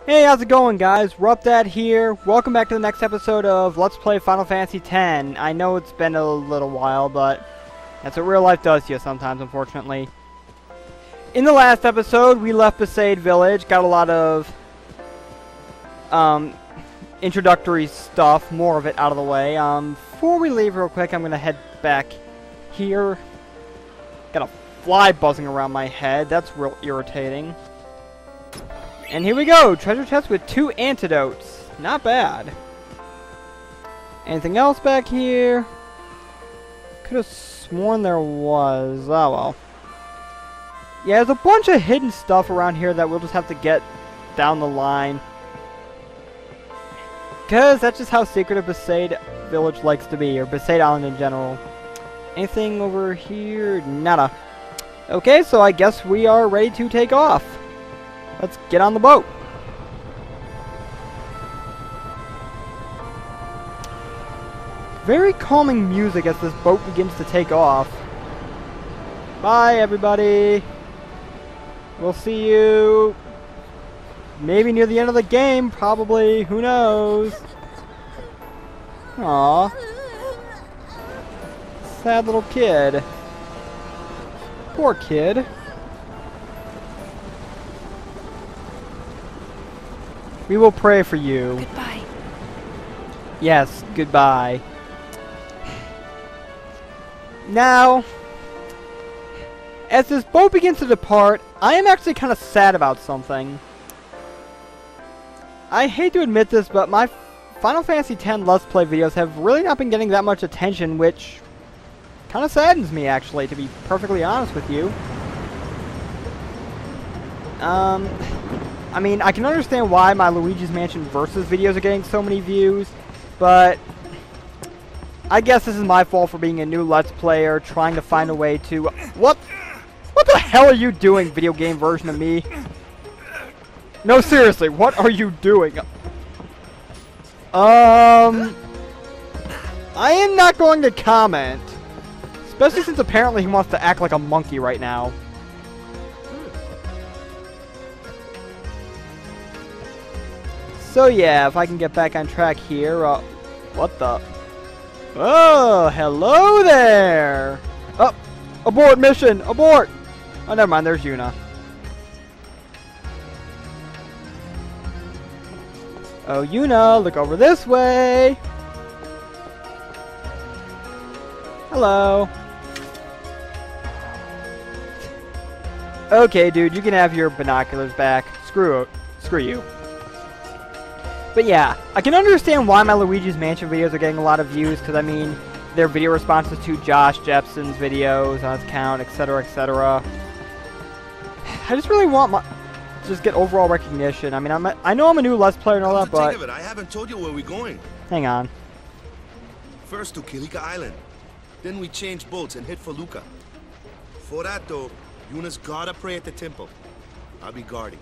Hey, how's it going, guys? RuppDat here. Welcome back to the next episode of Let's Play Final Fantasy X. I know it's been a little while, but that's what real life does to you sometimes, unfortunately. In the last episode, we left Besaid Village, got a lot of introductory stuff, more of it out of the way. Before we leave real quick, I'm going to head back here. Got a fly buzzing around my head. That's real irritating. And here we go! Treasure chest with 2 antidotes. Not bad. Anything else back here? Could have sworn there was. Oh well. Yeah, there's a bunch of hidden stuff around here that we'll just have to get down the line. Because that's just how secretive Besaid Village likes to be, or Besaid Island in general. Anything over here? Nada. Okay, so I guess we are ready to take off. Let's get on the boat. Very calming music as this boat begins to take off. Bye, everybody. We'll see you maybe near the end of the game, probably. Who knows? Aww. Sad little kid. Poor kid. We will pray for you. Goodbye. Yes, goodbye. Now, as this boat begins to depart, I am actually kind of sad about something. I hate to admit this, but my Final Fantasy X Let's Play videos have really not been getting that much attention, which kind of saddens me, actually, to be perfectly honest with you. I mean, I can understand why my Luigi's Mansion Versus videos are getting so many views, but I guess this is my fault for being a new Let's Player, trying to find a way to... What the hell are you doing, video game version of me? No, seriously, what are you doing? I am not going to comment. Especially since apparently he wants to act like a monkey right now. So yeah, if I can get back on track here, what the? Oh, hello there! Oh, abort mission, abort! Oh, never mind, there's Yuna. Oh, Yuna, look over this way! Hello. Okay, dude, you can have your binoculars back. Screw you. But yeah, I can understand why my Luigi's Mansion videos are getting a lot of views, because I mean, they're video responses to Josh Jepson's videos on his account, etc., etc. I just really want to just get overall recognition. I mean, I know I'm a new Let's Player and all that, but... I haven't told you where we're going. Hang on. First to Kilika Island. Then we change boats and hit for Luca. For that, though, Yuna's gotta pray at the temple. I'll be guarding.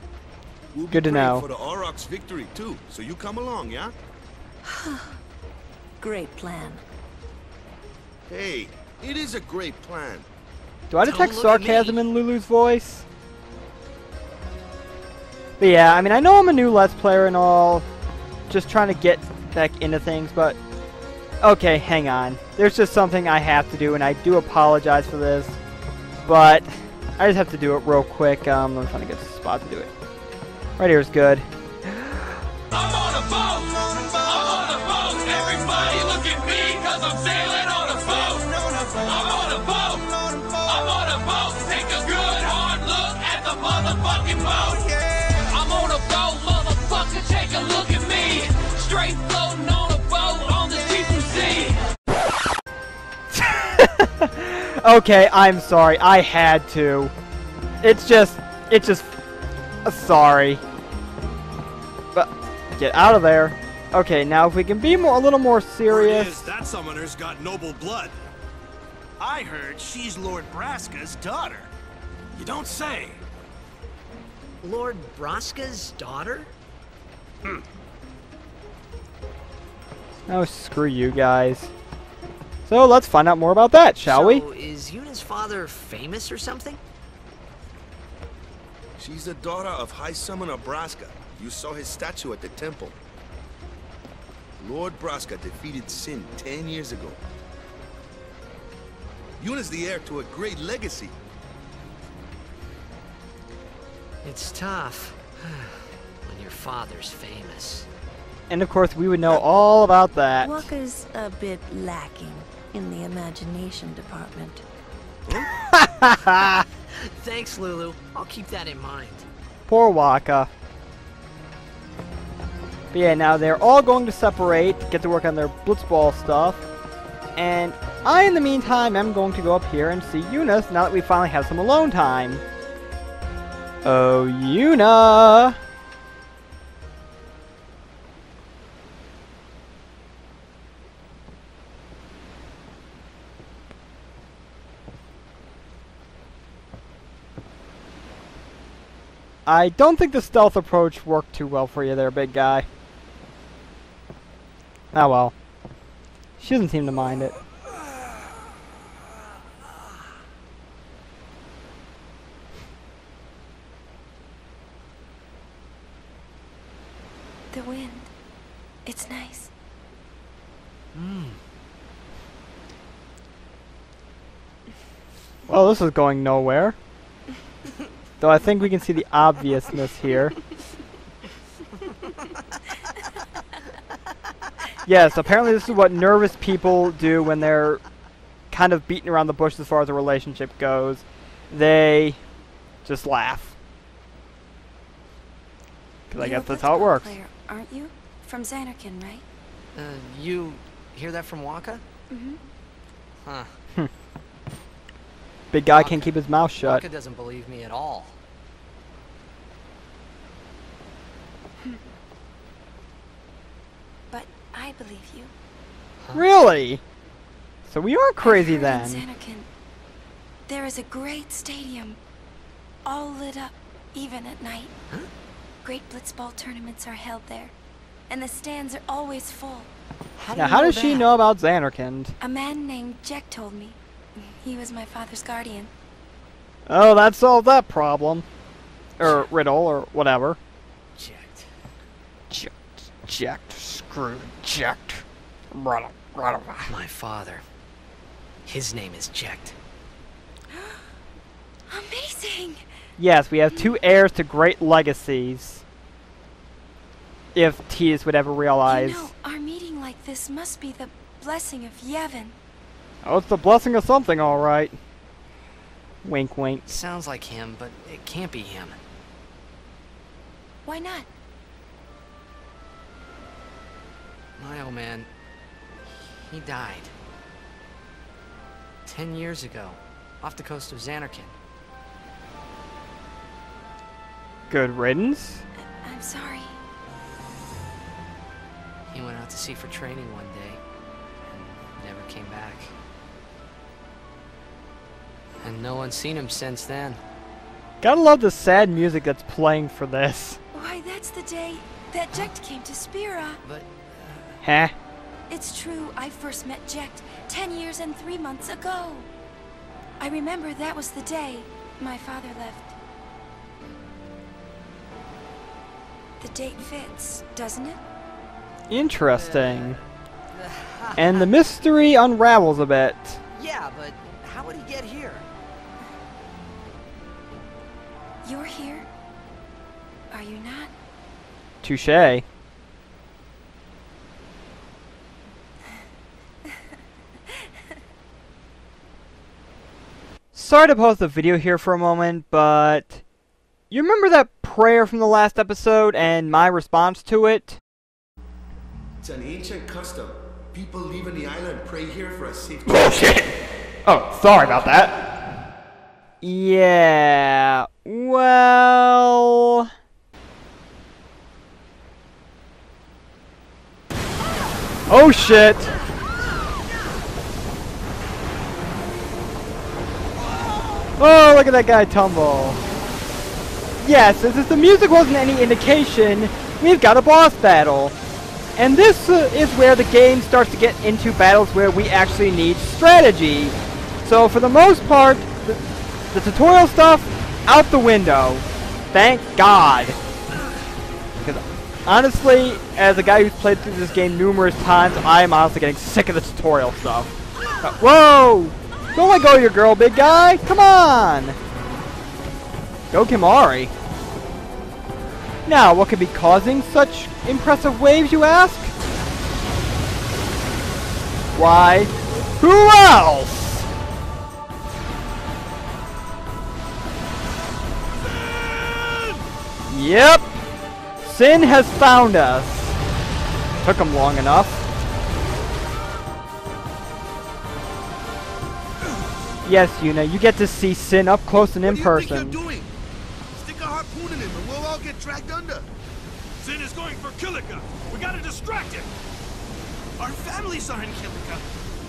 We'll Good to know. For the Aurochs' victory, too. So you come along, yeah? Great plan. Hey, it is a great plan. Do I detect sarcasm in Lulu's voice? But yeah, I mean, I know I'm a new Let's Player and all. Just trying to get back into things, but... Okay, hang on. There's just something I have to do, and I do apologize for this. But I just have to do it real quick. I'm trying to get a spot to do it. Right here is good. I'm on a boat! I'm on a boat! Everybody look at me, cause I'm sailing on a boat! I'm on a boat! I'm on a boat! Take a good hard look at the motherfucking boat! I'm on a boat, motherfucker, take a look at me! Straight floating on a boat on the deep sea! Okay, I'm sorry. I had to. It's just sorry. But get out of there. Okay, now if we can be a little more serious. That summoner's got noble blood. I heard she's Lord Braska's daughter. You don't say. Lord Braska's daughter? Oh, screw you guys. So let's find out more about that, shall we? So, is Yuna's father famous or something? She's the daughter of High Summoner Braska. You saw his statue at the temple. Lord Braska defeated sin 10 years ago. Yuna's the heir to a great legacy. It's tough when your father's famous. And of course, we would know all about that. Walker's a bit lacking in the imagination department. Thanks, Lulu. I'll keep that in mind. Poor Waka. But yeah, now they're all going to separate, get to work on their blitzball stuff. And I, in the meantime, am going to go up here and see Eunice now that we finally have some alone time. Oh, Yuna! I don't think the stealth approach worked too well for you there, big guy. Oh well. She doesn't seem to mind it. The wind. It's nice. Well, this is going nowhere. Though I think we can see the obviousness here. Yes, apparently this is what nervous people do when they're kind of beating around the bush as far as a relationship goes. They just laugh. Because I guess that's how it works. Player, aren't you? From Xanarkin, right? You hear that from Waka? Mm-hmm. Huh. Big guy can't keep his mouth shut. Waka doesn't believe me at all. But I believe you. Really? So we are crazy I've heard then. in Xanarkin, there is a great stadium, all lit up, even at night. Huh? Great blitzball tournaments are held there, and the stands are always full. Now, how does she know about Xanarkand? A man named Jack told me. He was my father's guardian. Oh, that solved that problem. Or riddle, or whatever. Checked. Jacked. Screwed. Jacked. My father. His name is Checked. Amazing! Yes, we have two heirs to great legacies. If Titus would ever realize. You know, our meeting like this must be the blessing of Yevon. Oh, it's the blessing of something, alright. Wink, wink. Sounds like him, but it can't be him. Why not? My old man, he died. 10 years ago, off the coast of Xanarkin. Good riddance. I'm sorry. He went out to sea for training one day, and never came back. And no one's seen him since then. Gotta love the sad music that's playing for this. Why, that's the day that Jekt came to Spira. But, Huh? It's true, I first met Jekt 10 years and 3 months ago. I remember that was the day my father left. The date fits, doesn't it? Interesting. And the mystery unravels a bit. yeah, but how would he get here? You're here? Are you not? Touché. Sorry to pause the video here for a moment, but you remember that prayer from the last episode and my response to it? It's an ancient custom. People leaving the island pray here for a safe Bullshit! Oh, sorry about that. Yeah, well... Oh shit! Oh, look at that guy tumble. Yes, as if the music wasn't any indication, we've got a boss battle. And this is where the game starts to get into battles where we actually need strategy. So for the most part, the tutorial stuff, out the window. Thank God. Because Honestly, as a guy who's played through this game numerous times, I am honestly getting sick of the tutorial stuff. Whoa! Don't let go of your girl, big guy! Come on! Go Kimari. Now, what could be causing such impressive waves, you ask? Why, who else? Yep! Sin has found us. Took him long enough. Yes, Yuna, you get to see Sin up close and in person. What do you think you're doing? Stick a harpoon in him and we'll all get dragged under. Sin is going for Kilika. We gotta distract him. Our families are in Kilika.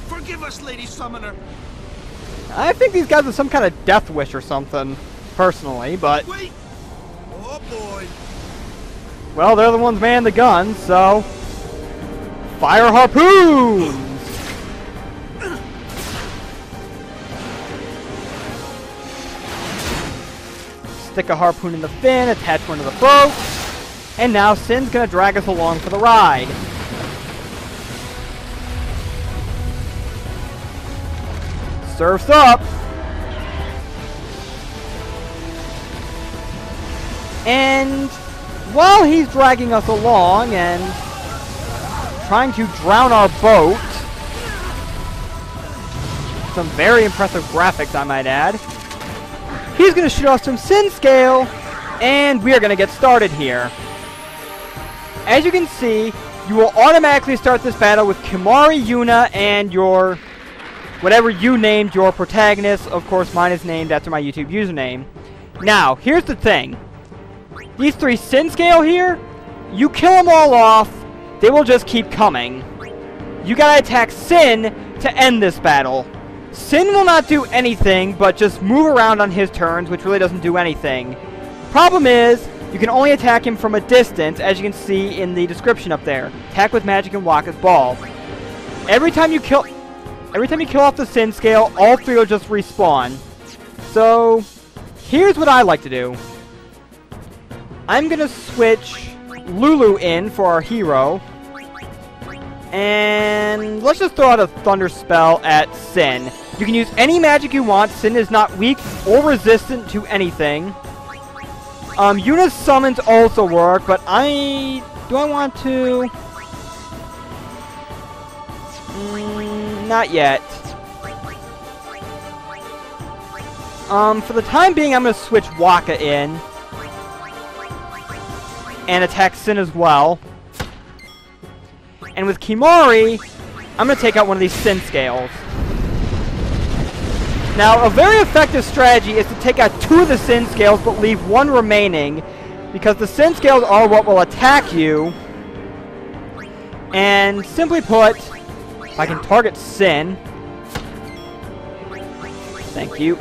Forgive us, Lady Summoner. I think these guys have some kind of death wish or something, personally, but... Wait! Oh boy! Well, they're the ones manning the guns, so... Fire harpoons! Stick a harpoon in the fin, attach one to the boat, and now Sin's gonna drag us along for the ride. Surf's up! And while he's dragging us along and trying to drown our boat, some very impressive graphics, I might add, he's going to shoot off some Sin Scale, and we are going to get started here. As you can see, you will automatically start this battle with Kimari, Yuna, and your... whatever you named your protagonist. Of course, mine is named after my YouTube username. Now, here's the thing. These three Sin Scale here, you kill them all off, they will just keep coming. You gotta attack Sin to end this battle. Sin will not do anything but just move around on his turns, which really doesn't do anything. Problem is, you can only attack him from a distance, as you can see in the description up there. Attack with magic and Wakka's ball. Every time you kill off the Sin Scale, all three will just respawn. So, here's what I like to do. I'm gonna switch Lulu in for our hero. And let's just throw out a Thunder Spell at Sin. You can use any magic you want. Sin is not weak or resistant to anything. Yuna's summons also work, but do I want to? Not yet. For the time being, I'm going to switch Wakka in. And attack Sin as well. And with Kimari, I'm going to take out one of these Sin Scales. Now, a very effective strategy is to take out 2 of the Sin Scales, but leave 1 remaining. Because the Sin Scales are what will attack you. And simply put, if I can target Sin... Thank you.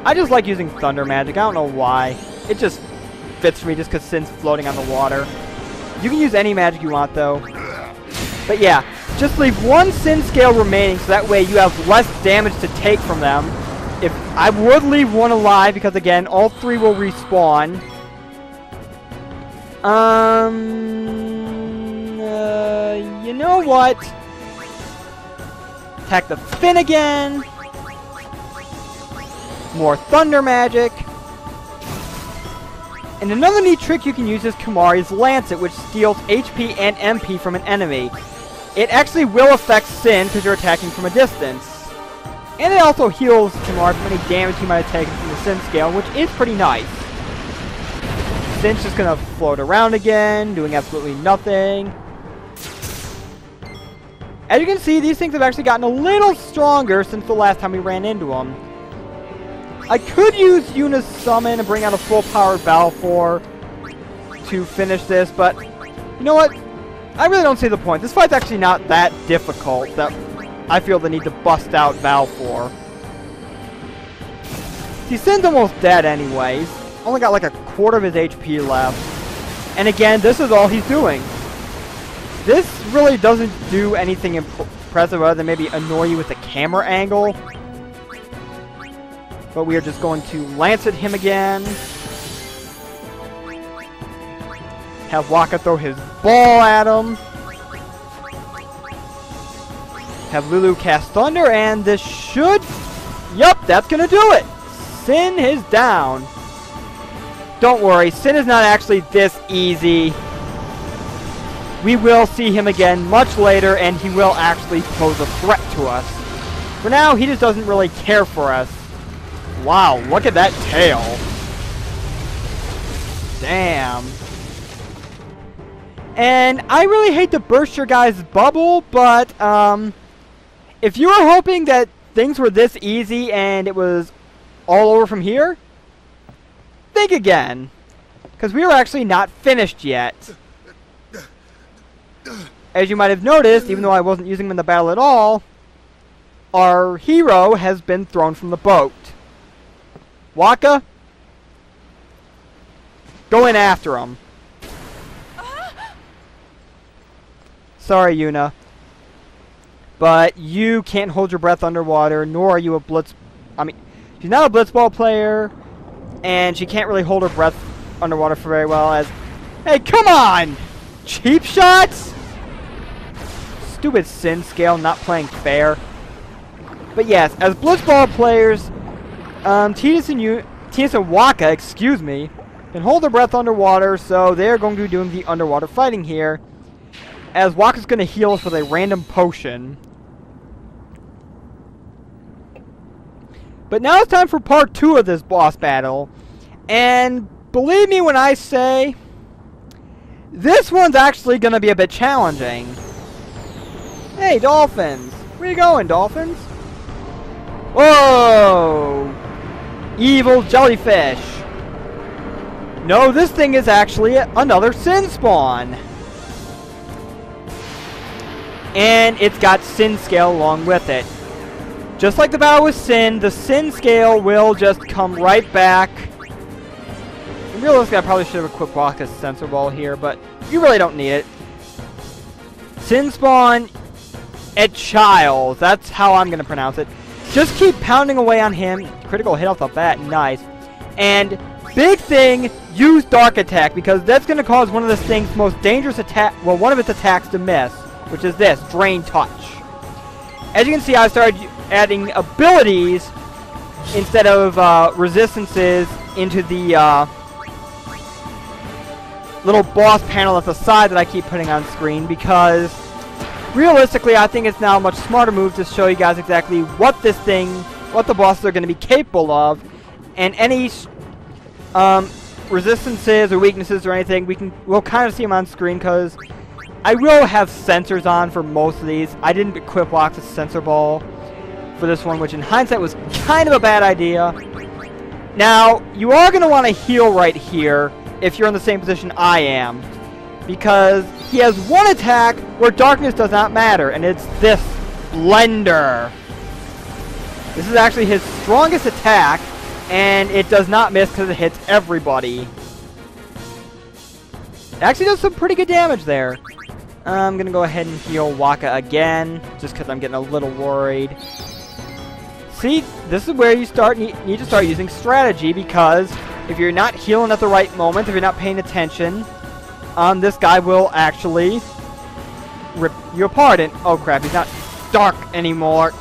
I just like using Thunder Magic. I don't know why. It just fits for me just because Sin's floating on the water. You can use any magic you want, though. But yeah, just leave 1 Sin Scale remaining so that way you have less damage to take from them. If I would leave 1 alive because, again, all 3 will respawn. You know what? Attack the fin again. More Thunder Magic. And another neat trick you can use is Kimari's Lancet, which steals HP and MP from an enemy. It actually will affect Sin because you're attacking from a distance. And it also heals Kimari from any damage he might have taken from the Sin Scale, which is pretty nice. Sin's just going to float around again, doing absolutely nothing. As you can see, these things have actually gotten a little stronger since the last time we ran into them. I could use Yuna's summon and bring out a full-powered Balfour to finish this, but you know what? I really don't see the point. This fight's actually not that difficult that I feel the need to bust out Balfour. See, Sin's almost dead anyways. Only got like a quarter of his HP left. And again, this is all he's doing. This really doesn't do anything impressive other than maybe annoy you with the camera angle. But we are just going to lance at him again. Have Waka throw his ball at him. Have Lulu cast Thunder, and this should... Yup, that's gonna do it! Sin is down. Don't worry, Sin is not actually this easy. We will see him again much later, and he will actually pose a threat to us. For now, he just doesn't really care for us. Wow, look at that tail. Damn. And I really hate to burst your guys' bubble, but if you were hoping that things were this easy and it was all over from here, think again. Because we are actually not finished yet. As you might have noticed, even though I wasn't using him in the battle at all, our hero has been thrown from the boat. Waka, go in after him. Sorry, Yuna. But you can't hold your breath underwater, nor are you a blitz... I mean, she's not a blitzball player, and she can't really hold her breath underwater for very well as... Hey, come on! Cheap shots? Stupid Sin scale, not playing fair. But yes, as blitzball players, Tidus and Waka, excuse me, can hold their breath underwater, so they're going to be doing the underwater fighting here. As Waka's going to heal us with a random potion. But now it's time for part 2 of this boss battle. And believe me when I say, this one's actually going to be a bit challenging. Hey, dolphins. Where you going, dolphins? Whoa! Evil jellyfish. No, this thing is actually another Sin spawn. And it's got Sin scale along with it. Just like the battle with Sin, the Sin scale will just come right back. And realistically, I probably should have equipped Waka's sensor ball here, but you really don't need it. Sin spawn at Childs. That's how I'm going to pronounce it. Just keep pounding away on him. Critical hit off the bat. Nice. And big thing, use Dark Attack, because that's going to cause one of this thing's most dangerous attack, well, one of its attacks to miss, which is this, Drain Touch. As you can see, I started adding abilities instead of resistances into the little boss panel at the side that I keep putting on screen, because realistically, I think it's now a much smarter move to show you guys exactly what this thing, what the bosses are going to be capable of, and any resistances or weaknesses or anything, we'll kind of see them on screen, because I will have sensors on for most of these. I didn't equip Waka's sensor ball for this one, which in hindsight was kind of a bad idea. Now, you are going to want to heal right here if you're in the same position I am, because he has one attack where darkness does not matter, and it's this Blender. This is actually his strongest attack, and it does not miss because it hits everybody. It actually does some pretty good damage there. I'm going to go ahead and heal Waka again, just because I'm getting a little worried. See, this is where you need to start using strategy, because if you're not healing at the right moment, if you're not paying attention, this guy will actually rip you apart. And oh crap, he's not dark anymore.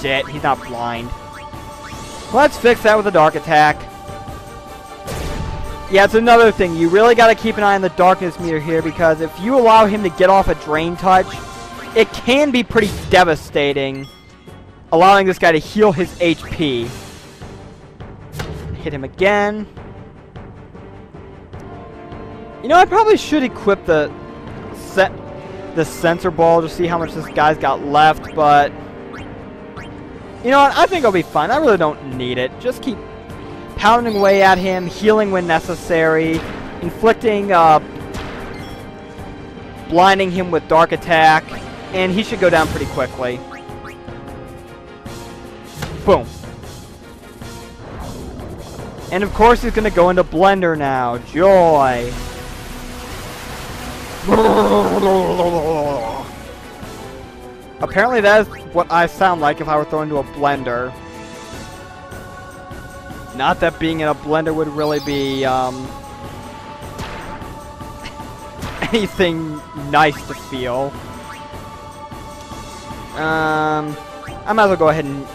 Shit, he's not blind. Let's fix that with a Dark Attack. Yeah, it's another thing. You really got to keep an eye on the darkness meter here, because if you allow him to get off a Drain Touch, it can be pretty devastating, allowing this guy to heal his HP. Hit him again. You know, I probably should equip the sensor ball to see how much this guy's got left, but you know what? I think I'll be fine. I really don't need it. Just keep pounding away at him, healing when necessary, inflicting, blinding him with Dark Attack, and he should go down pretty quickly. Boom. And of course he's going to go into Blender now. Joy. Apparently that is what I sound like if I were thrown into a blender. Not that being in a blender would really be, anything nice to feel. I might as well go ahead and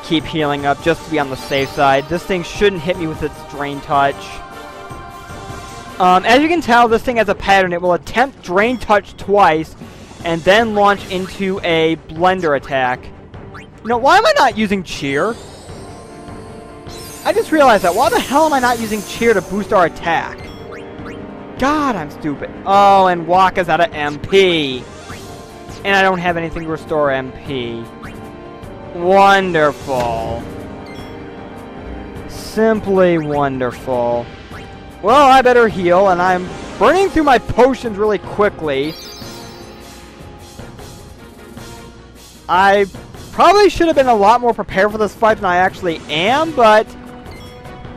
keep healing up just to be on the safe side. This thing shouldn't hit me with its Drain Touch. As you can tell, this thing has a pattern. It will attempt Drain Touch twice and then launch into a Blender attack. Now, why am I not using Cheer? I just realized that. Why the hell am I not using Cheer to boost our attack? God, I'm stupid. Oh, and Waka's out of MP. And I don't have anything to restore MP. Wonderful. Simply wonderful. Well, I better heal, and I'm burning through my potions really quickly. I probably should have been a lot more prepared for this fight than I actually am, but...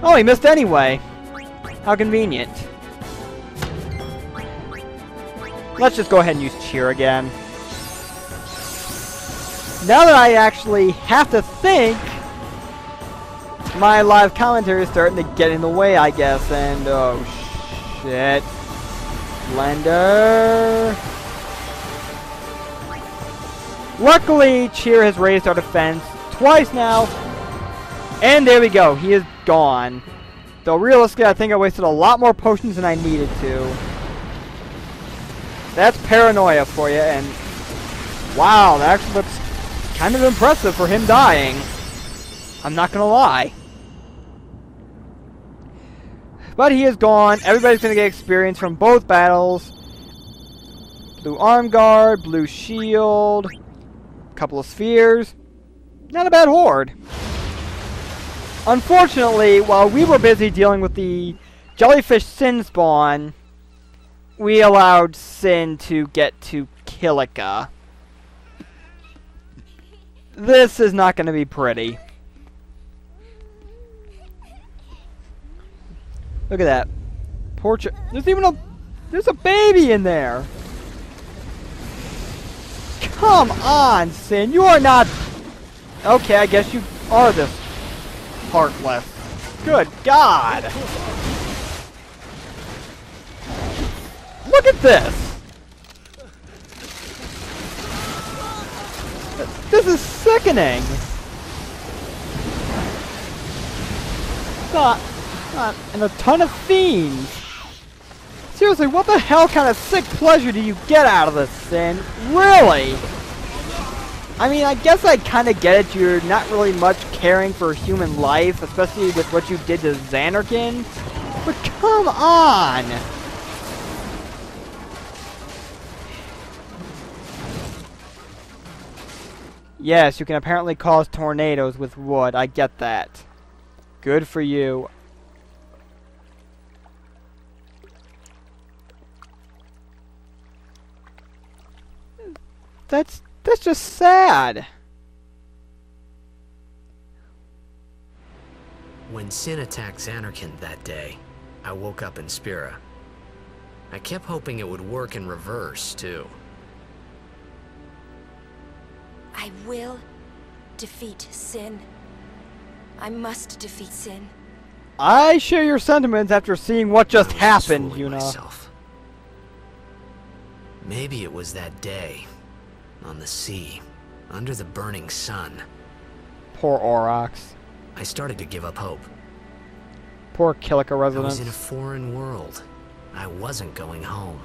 Oh, he missed anyway. How convenient. Let's just go ahead and use Cheer again. Now that I actually have to think, my live commentary is starting to get in the way, I guess, and oh shit. Blender. Luckily, Cheer has raised our defense twice now, and there we go, he is gone. Though realistically, I think I wasted a lot more potions than I needed to. That's paranoia for you, and wow, that actually looks kind of impressive for him dying. I'm not gonna lie. But he is gone. Everybody's gonna get experience from both battles. Blue arm guard, blue shield, couple of spheres. Not a bad horde. Unfortunately, while we were busy dealing with the jellyfish Sin spawn, we allowed Sin to get to Kilika. This is not going to be pretty. Look at that. Poor there's a baby in there. Come on, Sin. You are not... Okay, I guess you are this heartless. Good God. Look at this. This is sickening. And a ton of fiends. Seriously, what the hell kind of sick pleasure do you get out of this, Sin? Really? I mean, I guess I kind of get it. You're not really much caring for human life, especially with what you did to Xanarkin. But come on! Yes, you can apparently cause tornadoes with wood. I get that. Good for you. That's just sad. When Sin attacked Xanarkin that day, I woke up in Spira. I kept hoping it would work in reverse, too. I will defeat Sin. I must defeat Sin. I share your sentiments after seeing what just happened, Yuna. Myself. Maybe it was that day, on the sea, under the burning sun. Poor Aurochs. I started to give up hope. Poor Kilika I residents. was in a foreign world. I wasn't going home.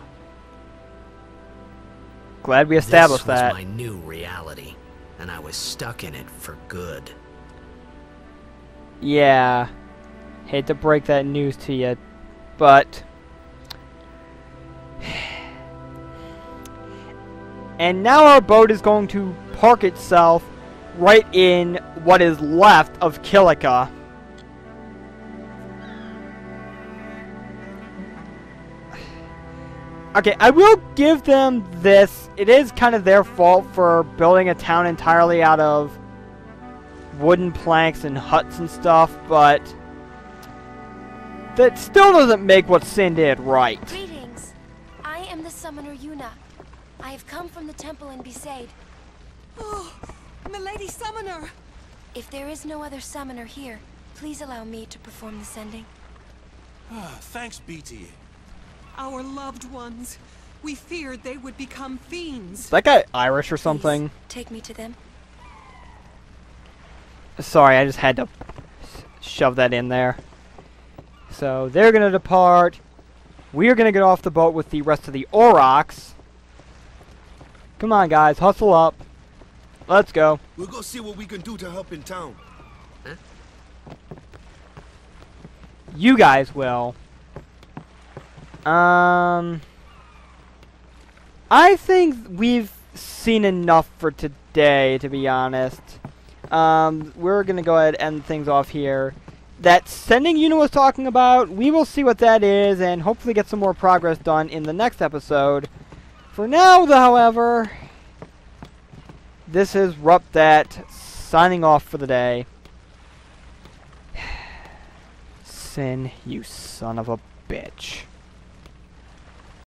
Glad we established that. This was my new reality, and I was stuck in it for good. Yeah. Hate to break that news to you, but... And now our boat is going to park itself right in what is left of Kilika. Okay, I will give them this. It is kind of their fault for building a town entirely out of wooden planks and huts and stuff, but that still doesn't make what Sin did right. Greetings. I am the summoner Yuna. I have come from the temple in Besaid. Oh, Milady Summoner! If there is no other summoner here, please allow me to perform the sending. Thanks, BT. Our loved ones. We feared they would become fiends. Is that guy Irish or something? Please, take me to them. Sorry, I just had to shove that in there. So they're gonna depart. We are gonna get off the boat with the rest of the Aurochs. Come on, guys, hustle up. Let's go. We'll go see what we can do to help in town. You guys will. I think we've seen enough for today, to be honest. We're gonna go ahead and end things off here. That sending Una was talking about, we will see what that is and hopefully get some more progress done in the next episode. For now, though, however, this is RuppDat signing off for the day. Sin, you son of a bitch.